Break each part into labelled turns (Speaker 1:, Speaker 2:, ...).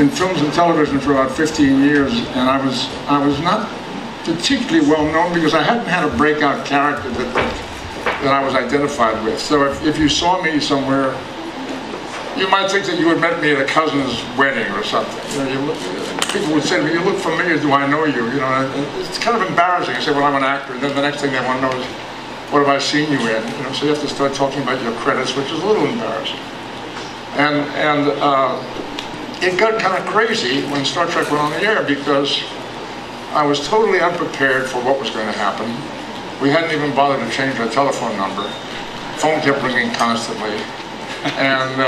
Speaker 1: in films and television for about 15 years, and I was not particularly well known because I hadn't had a breakout character that I was identified with. So if you saw me somewhere, you might think that you had met me at a cousin's wedding or something. People would say to me, "You look familiar, do I know you?" It's kind of embarrassing. I say, "Well, I'm an actor," and then the next thing they want to know is, "What have I seen you in?" So you have to start talking about your credits, which is a little embarrassing. And it got kind of crazy when Star Trek went on the air because I was totally unprepared for what was going to happen. We hadn't even bothered to change our telephone number. Phone kept ringing constantly. And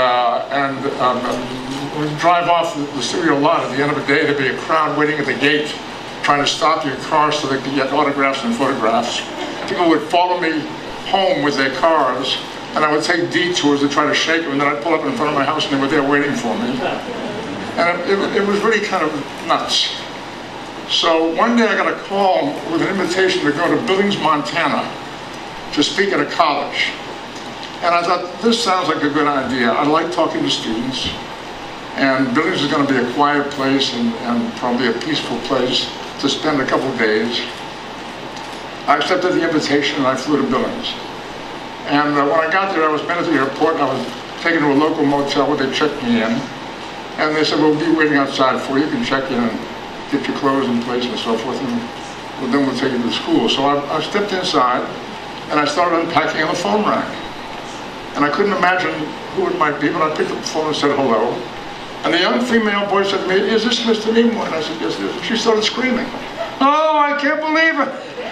Speaker 1: we'd drive off the studio lot at the end of the day. There'd be a crowd waiting at the gate trying to stop your car so they could get autographs and photographs. People would follow me home with their cars, and I would take detours to try to shake them, and then I'd pull up in front of my house and they were there waiting for me. And it was really kind of nuts. So one day I got a call with an invitation to go to Billings, Montana to speak at a college. And I thought, this sounds like a good idea. I like talking to students, and Billings is going to be a quiet place and probably a peaceful place to spend a couple of days. I accepted the invitation and I flew to Billings. And when I got there, I was met at the airport, and I was taken to a local motel where they checked me in. And they said, "We'll be waiting outside for you. You can check in and get your clothes in place and so forth, and then we'll take you to school." So I stepped inside, and I started unpacking, and the phone rang. And I couldn't imagine who it might be, but I picked up the phone and said hello. And the young female voice said to me, "Is this Mr. Nimoy?" And I said, "Yes, it is." And she started screaming. "Oh, I can't believe it.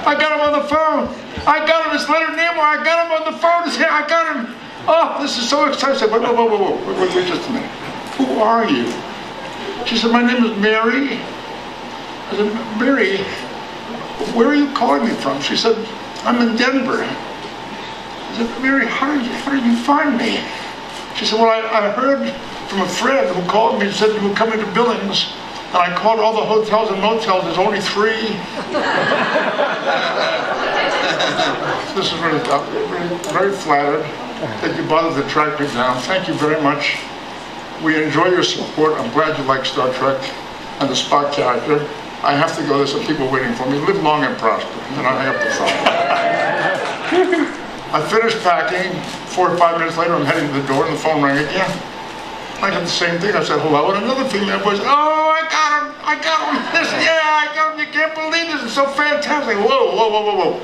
Speaker 1: I got him on the phone. I got him, it's Leonard Nimoy. I got him on the phone. It's here. I got him. Oh, this is so exciting." I said, wait just a minute. "Who are you?" She said, "My name is Mary." I said, "Mary, where are you calling me from?" She said, "I'm in Denver." I said, "Mary, how did you find me?" She said, "Well, I heard from a friend who called me and said you were coming to Billings, and I called all the hotels and motels. There's only 3. This is really very flattered that you bothered to track me down. Thank you very much. We enjoy your support. I'm glad you like Star Trek and the Spock character. I have to go. There's some people waiting for me. Live long and prosper." And then I hang up the phone. I finished packing. 4 or 5 minutes later, I'm heading to the door, and the phone rang again. I did the same thing. I said hello, and another female voice, "Oh, I got him! I got him! Yeah, I got him! You can't believe this! It's so fantastic!" Whoa!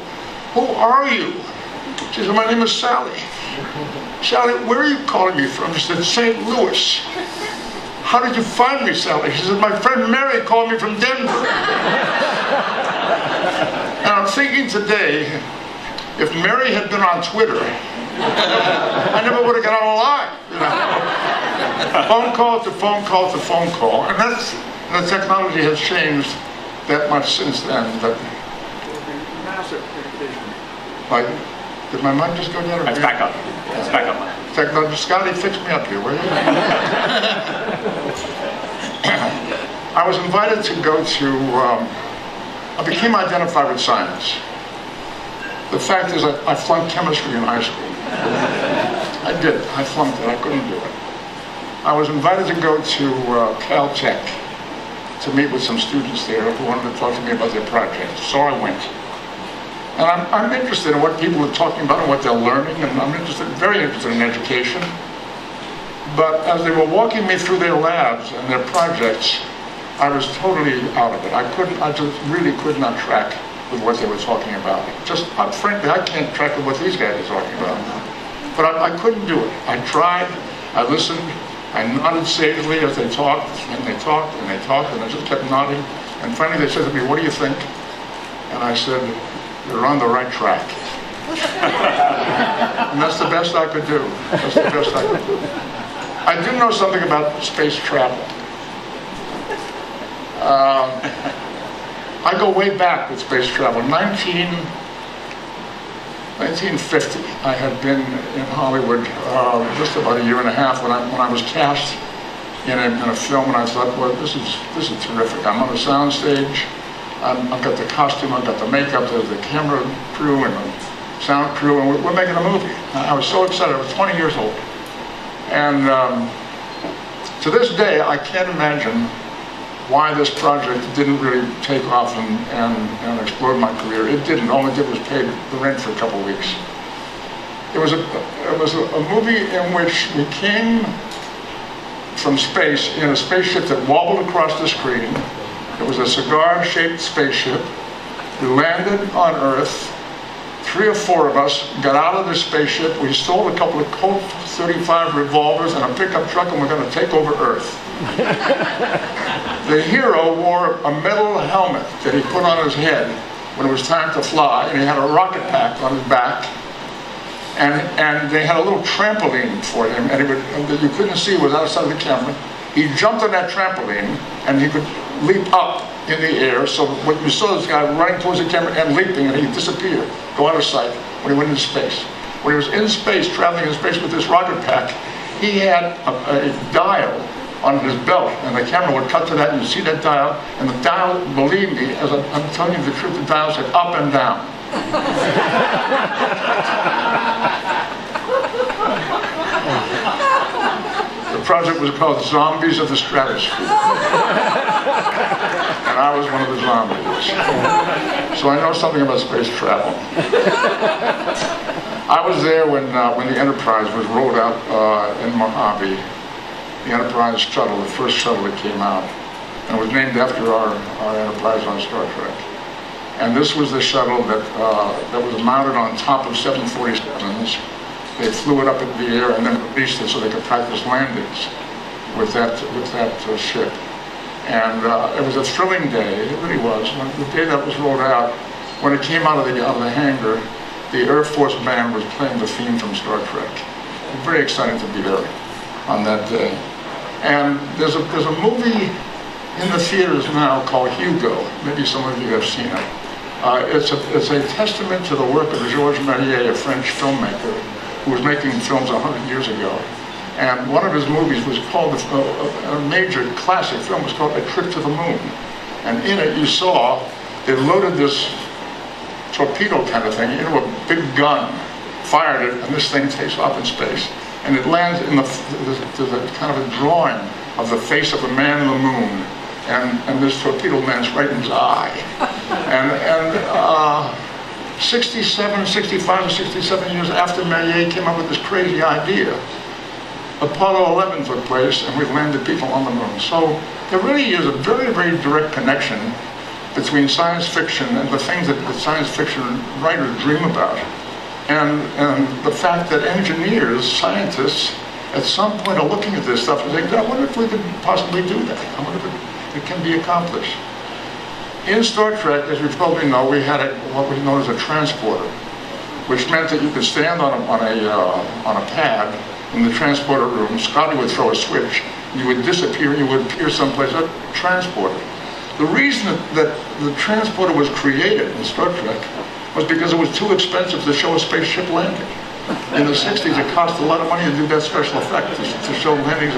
Speaker 1: "Who are you?" She said, "My name is Sally." "Sally, where are you calling me from?" She said, "St. Louis." "How did you find me, Sally?" She said, "My friend Mary called me from Denver." And I'm thinking today, if Mary had been on Twitter, I never would have got on alive. Phone call to phone call to phone call, and the technology has changed that much since then. But
Speaker 2: massive communication.
Speaker 1: like, did my mic just go down?
Speaker 3: It's back up. It's back up.
Speaker 1: Technology, Scotty, fix me up here, will you? I was invited to go to. I became identified with science. The fact is, I flunked chemistry in high school. I did. I flunked it. I couldn't do it. I was invited to go to Caltech to meet with some students there who wanted to talk to me about their projects. So I went. And I'm interested in what people are talking about and what they're learning, and I'm very interested in education. But as they were walking me through their labs and their projects, I was totally out of it. I just really could not track with what they were talking about. Frankly, I can't track with what these guys are talking about. But I couldn't do it. I tried, I listened, I nodded sagely as they talked, and they talked, and they talked, and I just kept nodding. And finally they said to me, "What do you think?" And I said, "You're on the right track." And that's the best I could do. That's the best I could do. I do know something about space travel. I go way back with space travel. 1950, I had been in Hollywood just about a year and a half when I was cast in a film, and I thought, well, this is terrific. I'm on the sound stage. I've got the costume, I've got the makeup, there's the camera crew and the sound crew, and we're making a movie. I was so excited. I was 20 years old. And To this day, I can't imagine why this project didn't really take off and explode my career. It didn't. All it did was pay the rent for a couple of weeks. It was a movie in which we came from space in a spaceship that wobbled across the screen. It was a cigar-shaped spaceship. We landed on Earth. 3 or 4 of us got out of the spaceship. We stole a couple of Colt 35 revolvers and a pickup truck, and we're going to take over Earth. The hero wore a metal helmet that he put on his head when it was time to fly, and he had a rocket pack on his back. And they had a little trampoline for him, and you couldn't see it was outside of the camera. He jumped on that trampoline, and he could leap up in the air. So what you saw this guy running towards the camera and leaping, and he disappeared, go out of sight when he went into space. When he was in space, traveling in space with this rocket pack, he had a dial on his belt, and the camera would cut to that, and you'd see that dial, and the dial, believe me, as I'm telling you the truth, the dial said up and down. The project was called Zombies of the Stratosphere. And I was one of the zombies. So I know something about space travel. I was there when the Enterprise was rolled out in Mojave. The Enterprise shuttle, the first shuttle that came out. And it was named after our Enterprise on Star Trek. And this was the shuttle that was mounted on top of 747s. They flew it up in the air and then released it so they could practice landings with that ship. And it was a thrilling day. It really was. When the day that was rolled out, when it came out of the hangar, the Air Force band was playing the theme from Star Trek. It was very exciting to be there on that day. And there's a movie in the theaters now called Hugo. Maybe some of you have seen it. It's a testament to the work of Georges Méliès, a French filmmaker who was making films 100 years ago. And one of his movies was called, a major classic film was called A Trip to the Moon. And in it you saw, they loaded this torpedo kind of thing into a big gun, fired it, and this thing takes off in space. And it lands in the kind of a drawing of the face of a man in the moon. And this torpedo lands right in his eye. And 65 or 67 years after Méliès came up with this crazy idea, Apollo 11 took place, and we landed people on the moon. So there really is a very, very direct connection between science fiction and the things that the science fiction writers dream about, and the fact that engineers, scientists, at some point are looking at this stuff and saying, I wonder if we could possibly do that. I wonder if it can be accomplished. In Star Trek, as you probably know, we had what was known as a transporter, which meant that you could stand on a pad in the transporter room. Scotty would throw a switch, and you would disappear, and you would appear someplace. A transporter. The reason that the transporter was created in Star Trek was because it was too expensive to show a spaceship landing. In the 60s, it cost a lot of money to do that special effect, to show landings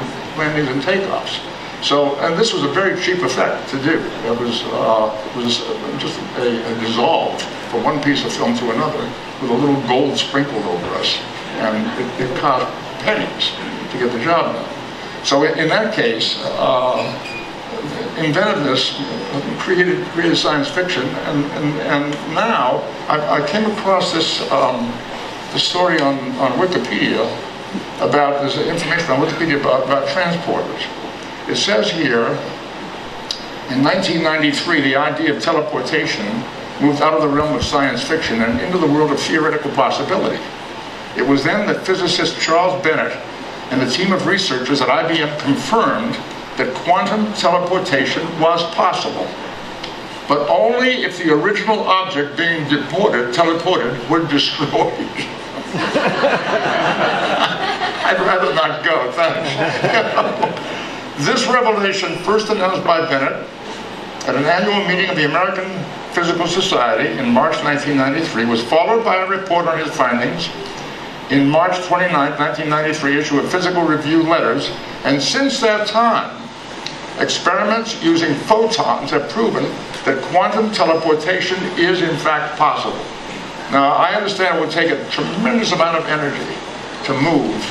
Speaker 1: and takeoffs. So, and this was a very cheap effect to do. It was just a dissolve from one piece of film to another with a little gold sprinkled over us. And it cost pennies to get the job done. So in that case, inventiveness created science fiction. And now, I came across this story on Wikipedia about, there's information on Wikipedia about transporters. It says here, in 1993, the idea of teleportation moved out of the realm of science fiction and into the world of theoretical possibility. It was then that physicist Charles Bennett and the team of researchers at IBM confirmed that quantum teleportation was possible, but only if the original object being teleported were destroyed. I'd rather not go, thanks. This revelation, first announced by Bennett at an annual meeting of the American Physical Society in March 1993, was followed by a report on his findings in March 29, 1993 issue of Physical Review Letters, and since that time, experiments using photons have proven that quantum teleportation is in fact possible. Now, I understand it would take a tremendous amount of energy to move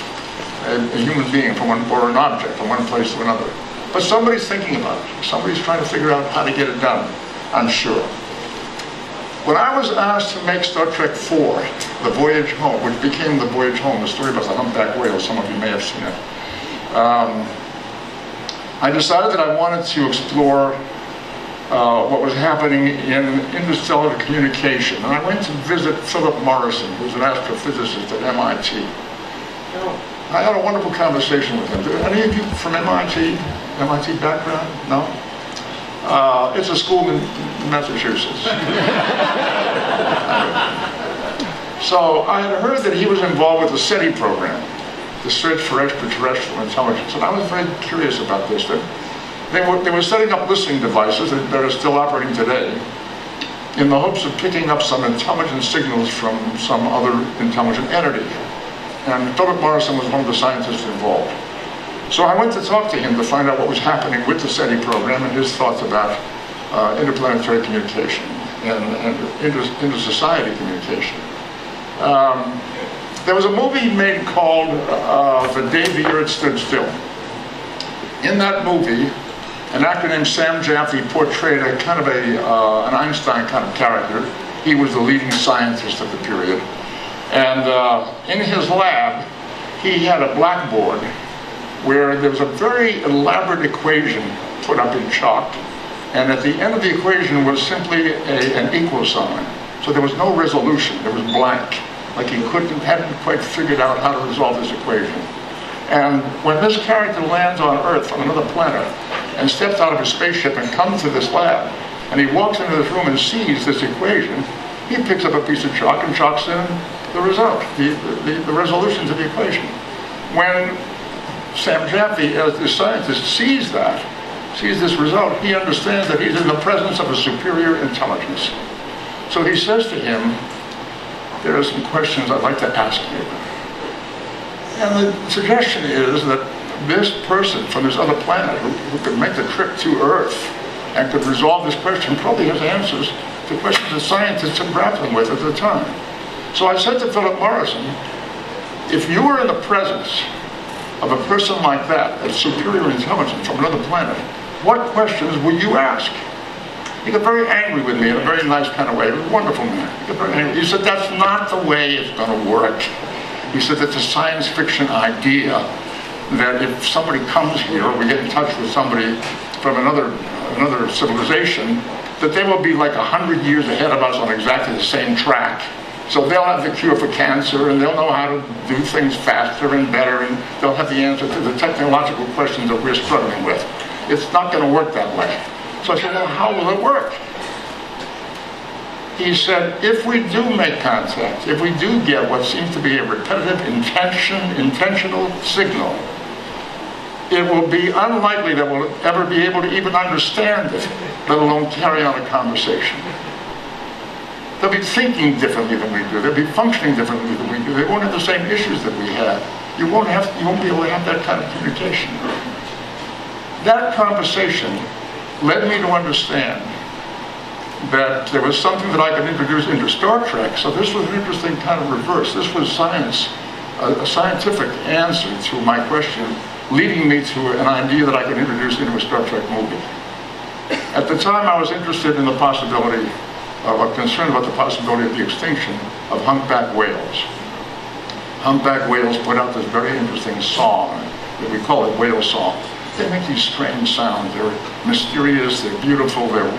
Speaker 1: a human being from one, or an object from one place to another. But somebody's thinking about it. Somebody's trying to figure out how to get it done, I'm sure. When I was asked to make Star Trek IV, The Voyage Home, which became The Voyage Home, the story about the humpback whale, some of you may have seen it, I decided that I wanted to explore what was happening in interstellar communication. And I went to visit Philip Morrison, who's an astrophysicist at MIT. I had a wonderful conversation with him. Any of you from MIT background? No? It's a school in Massachusetts. So I had heard that he was involved with the SETI program, the Search for Extraterrestrial Intelligence, and I was very curious about this. They were setting up listening devices that are still operating today in the hopes of picking up some intelligent signals from some other intelligent entity. And Philip Morrison was one of the scientists involved. So I went to talk to him to find out what was happening with the SETI program and his thoughts about interplanetary communication and inter-society communication. There was a movie made called The Day the Earth Stood Still. In that movie, an actor named Sam Jaffe portrayed a kind of an Einstein kind of character. He was the leading scientist of the period. And in his lab, he had a blackboard where there was a very elaborate equation put up in chalk. And at the end of the equation was simply an equal sign. So there was no resolution, it was blank. Like he hadn't quite figured out how to resolve this equation. And when this character lands on Earth, on another planet, and steps out of his spaceship and comes to this lab, and he walks into this room and sees this equation, he picks up a piece of chalk and chalks in the result, the resolution to the equation. When Sam Jaffe, as the scientist, sees this result, he understands that he's in the presence of a superior intelligence. So he says to him, there are some questions I'd like to ask you. And the suggestion is that this person from this other planet who could make the trip to Earth and could resolve this question probably has answers to questions that scientists are grappling with at the time. So I said to Philip Morrison, if you were in the presence of a person like that, a superior intelligence from another planet, what questions would you ask? He got very angry with me in a very nice kind of way. He was a wonderful man. He got very angry. He said, that's not the way it's going to work. He said, it's a science fiction idea that if somebody comes here, or we get in touch with somebody from another civilization, that they will be like 100 years ahead of us on exactly the same track. So they'll have the cure for cancer, and they'll know how to do things faster and better, and they'll have the answer to the technological questions that we're struggling with. It's not going to work that way. So I said, well, how will it work? He said, if we do make contact, if we do get what seems to be a repetitive intentional signal, it will be unlikely that we'll ever be able to even understand it, let alone carry on a conversation. They'll be thinking differently than we do. They'll be functioning differently than we do. They won't have the same issues that we have. You won't be able to have that kind of communication. That conversation led me to understand that there was something that I could introduce into Star Trek. So this was an interesting kind of reverse. This was science, a scientific answer to my question, leading me to an idea that I could introduce into a Star Trek movie. At the time, I was interested in the possibility, concerned about the possibility of the extinction of humpback whales. Humpback whales put out this very interesting song, that we call it whale song. They make these strange sounds. They're mysterious, they're beautiful, they're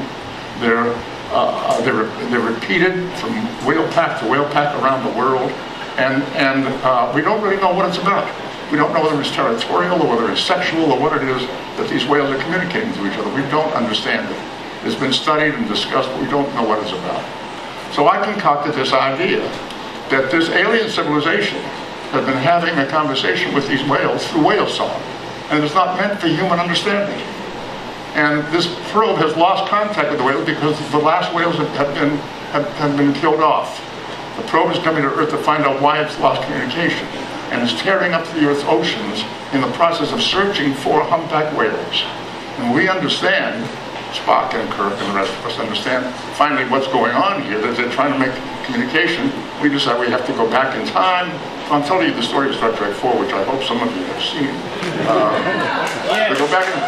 Speaker 1: repeated from whale pack to whale pack around the world, and we don't really know what it's about. We don't know whether it's territorial or whether it's sexual or what it is that these whales are communicating to each other. We don't understand it. It's been studied and discussed, but we don't know what it's about. So I concocted this idea that this alien civilization has been having a conversation with these whales through whale song, and it's not meant for human understanding. And this probe has lost contact with the whales because the last whales have been killed off. The probe is coming to Earth to find out why it's lost communication, and it's tearing up the Earth's oceans in the process of searching for humpback whales. And we understand, Spock and Kirk and the rest of us understand finally what's going on here, that they're trying to make communication. We decide we have to go back in time I'm telling you the story of Star Trek 4, which I hope some of you have seen. We go back and...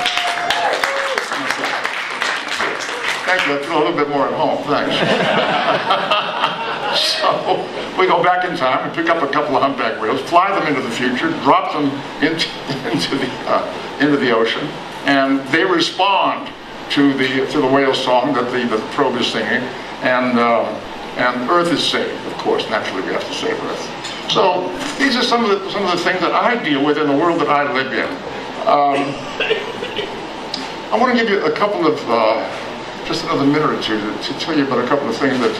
Speaker 1: Thank you, I feel a little bit more at home, thanks. So, we go back in time, we pick up a couple of humpback whales, fly them into the future, drop them into the ocean, and they respond to the whale song that the probe is singing, and Earth is saved, of course. Naturally, we have to save Earth. So these are some of the things that I deal with in the world that I live in. I want to give you a couple of just another minute or two to tell you about a couple of things that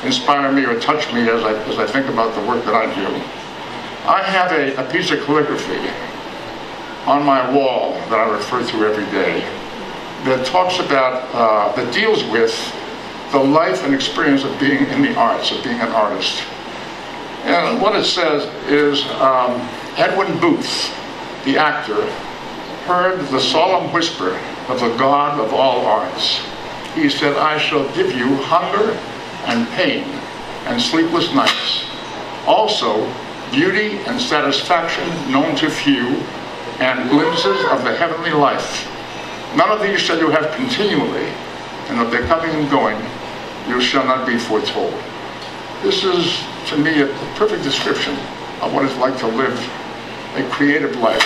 Speaker 1: inspire me or touch me as I think about the work that I do. I have a piece of calligraphy on my wall that I refer to every day that talks about, that deals with the life and experience of being in the arts, of being an artist. And what it says is, Edwin Booth, the actor, heard the solemn whisper of the God of all arts. He said, I shall give you hunger and pain and sleepless nights. Also, beauty and satisfaction known to few, and glimpses of the heavenly life. None of these shall you have continually, and of their coming and going, you shall not be foretold. This is, to me, a perfect description of what it's like to live a creative life,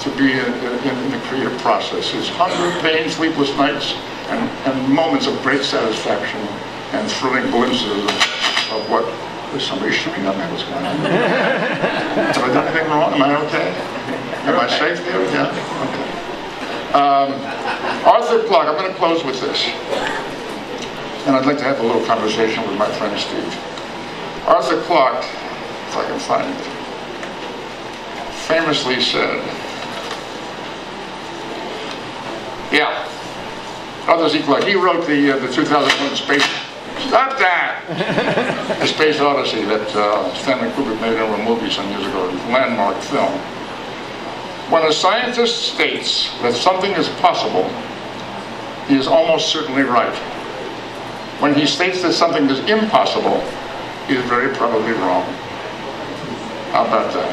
Speaker 1: to be in the creative process. It's hunger, pain, sleepless nights, and moments of great satisfaction and thrilling glimpses of what... Is somebody shooting at me? What's going on? Have I done anything wrong? Am I okay? Am I safe here? Yeah? Okay. Arthur Clarke, I'm going to close with this. And I'd like to have a little conversation with my friend Steve. Arthur Clarke, if I can find it, famously said, Arthur C. Clarke, he wrote the 2001 Space... Stop that! The Space Odyssey that Stanley Kubrick made into a movie some years ago, a landmark film. When a scientist states that something is possible, he is almost certainly right. When he states that something is impossible, he is very probably wrong. How about that?